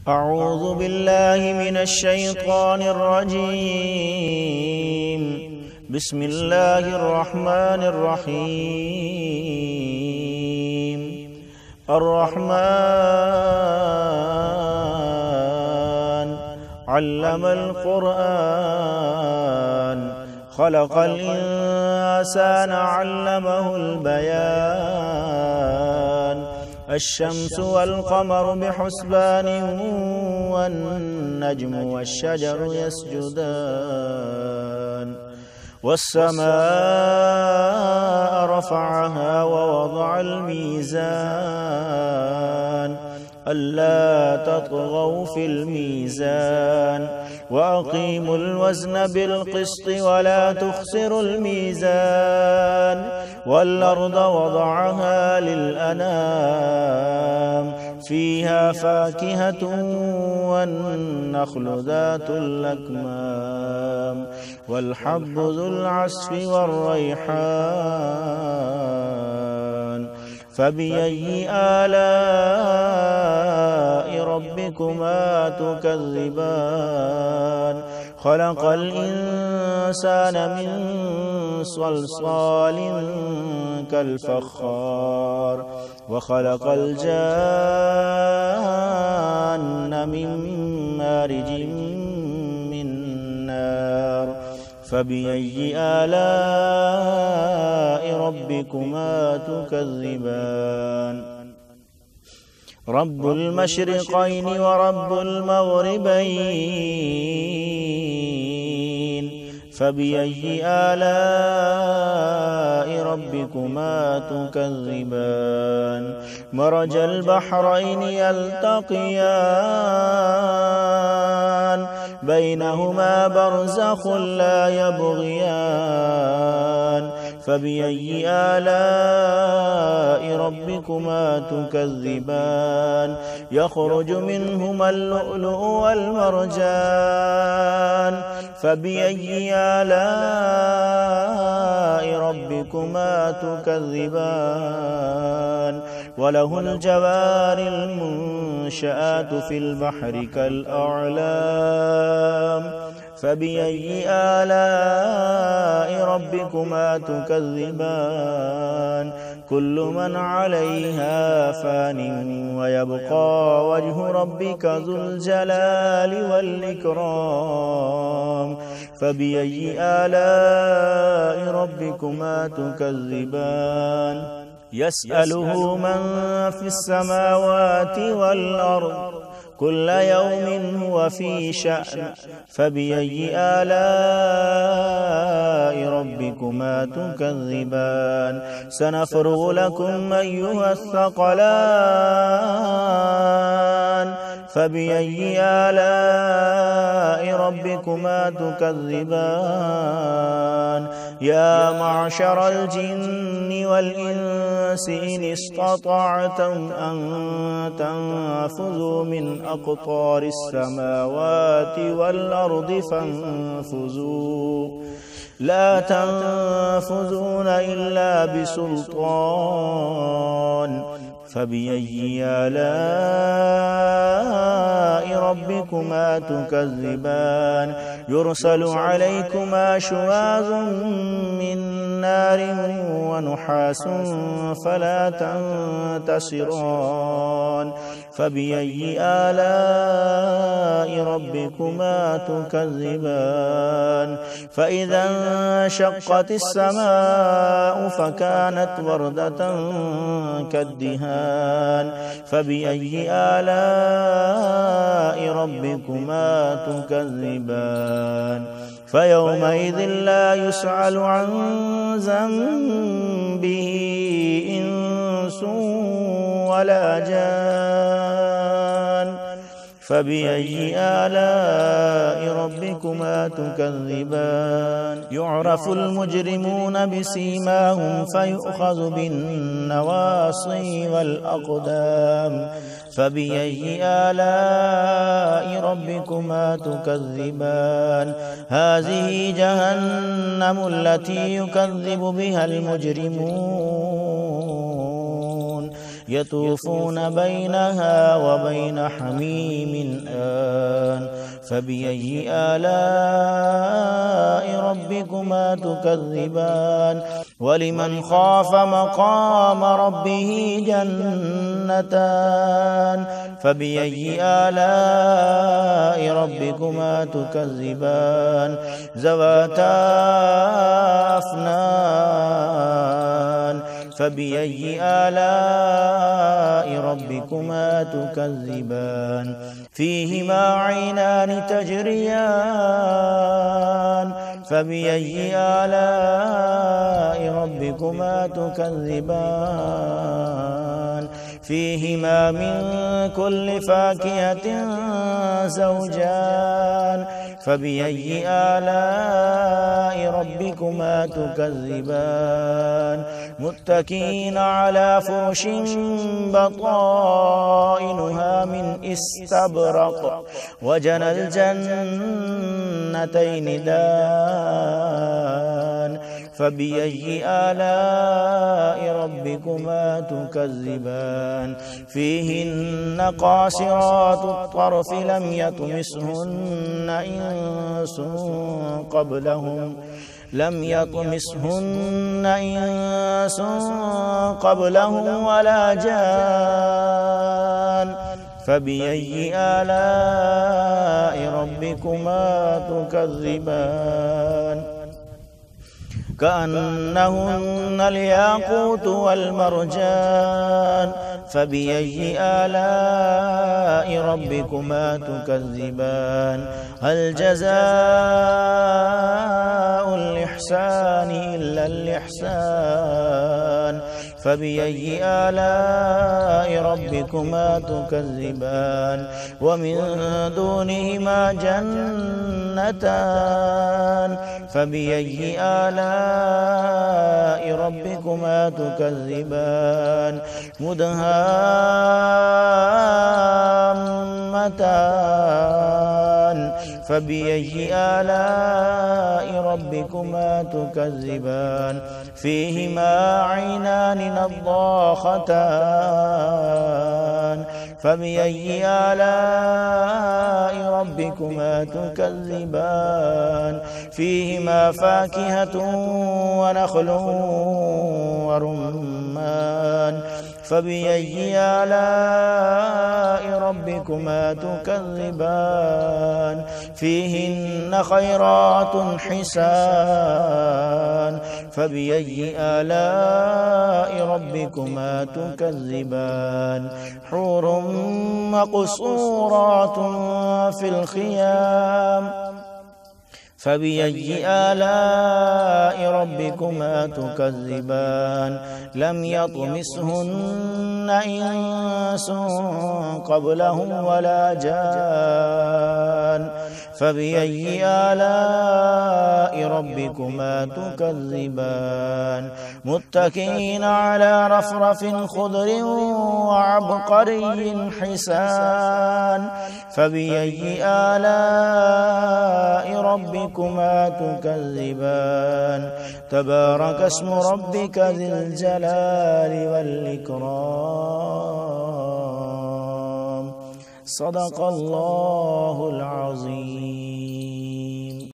أعوذ بالله من الشيطان الرجيم. بسم الله الرحمن الرحيم. الرحمن علم القرآن خلق الإنسان علمه البيان. الشمس والقمر بحسبان والنجم والشجر يسجدان. والسماء رفعها ووضع الميزان ألا تطغوا في الميزان وأقيموا الوزن بالقسط ولا تخسروا الميزان. والأرض وضعها للأنام فيها فاكهة والنخل ذات الأكمام والحب ذو العصف والريحان. فبأي آلاء ربكما تكذبان؟ خلق الإنسان من صلصال كالفخار وخلق الجان من مارج من نار. فبأي آلاء ربكما تكذبان؟ رب المشرقين ورب المغربين. فبأي آلاء ربكما تكذبان؟ مرج البحرين يلتقيان بينهما برزخ لا يبغيان. فبأي آلاء ربكما تكذبان؟ يخرج منهما اللؤلؤ والمرجان. فبأي آلاء ربكما تكذبان؟ وله الجوار المنشآت في البحر كالأعلام. فبأي آلاء ربكما تكذبان؟ كل من عليها فان ويبقى وجه ربك ذو الجلال والإكرام. فبأي آلاء ربكما تكذبان؟ يسأله من في السماوات والأرض كل يوم هو في شأن. فبأي آلاء ربكما تكذبان؟ سنفرغ لكم أيها الثقلان. فبأي آلاء ربكما تكذبان؟ يا معشر الجن والإنس إن استطعتم أن تنفذوا من أقطار السماوات والأرض فانفذوا لا تنفذون إلا بسلطان. فبأي آلاء ربكما تكذبان؟ يرسل عليكما شواظ من نار ونحاس فلا تنتصران. فبأي آلاء ربكما تكذبان؟ فإذا انشقت السماء فكانت وردة كالدهان. فبأي آلاء ربكما تكذبان؟ فيومئذ لا يسأل عن ذنبه إنس ولا جان. فبأي آلاء ربكما تكذبان؟ يعرف المجرمون بسيماهم فيؤخذ بالنواصي والأقدام. فبأي آلاء ربكما تكذبان؟ هذه جهنم التي يكذب بها المجرمون. يطوفون بينها وبين حميم آن فبأي آلاء ربكما تكذبان ولمن خاف مقام ربه جنتان فبأي آلاء ربكما تكذبان ذواتا أفنان فبأي آلاء ربكما تكذبان فيهما عينان تجريان فبأي آلاء ربكما تكذبان فيهما من كل فاكهة زوجان فبأي آلاء ربكما تكذبان متكئين على فرش بطائنها من استبرق وجنى الجنتين دان فبأي آلاء ربكما تكذبان فيهن قاصرات الطرف لم يطمسهن إنس قبلهم ولا جان فبأي آلاء ربكما تكذبان كأنهن الياقوت والمرجان فبأي آلاء ربكما تكذبان هل جزاء الإحسان إلا الإحسان فبأي آلاء ربكما تكذبان ومن دونهما جنتان فبأي آلاء ربكما تكذبان مدهامتان فبأي آلاء ربكما تكذبان فيهما عينان نضاختان فبأي آلاء ربكما تكذبان فيهما فاكهة ونخل ورمان فبأي آلاء ربكما تكذبان فيهن خيرات حسان فبأي آلاء ربكما تكذبان حور مقصورات في الخيام فبأي آلاء ربكما تكذبان لم يطمسهن إنس قبلهم ولا جان فبأي آلاء ربكما تكذبان متكئين على رفرف خضر وعبقري حسان فبأي آلاء ربكما تكذبان تبارك اسم ربك ذي الجلال والإكرام صدق الله العظيم.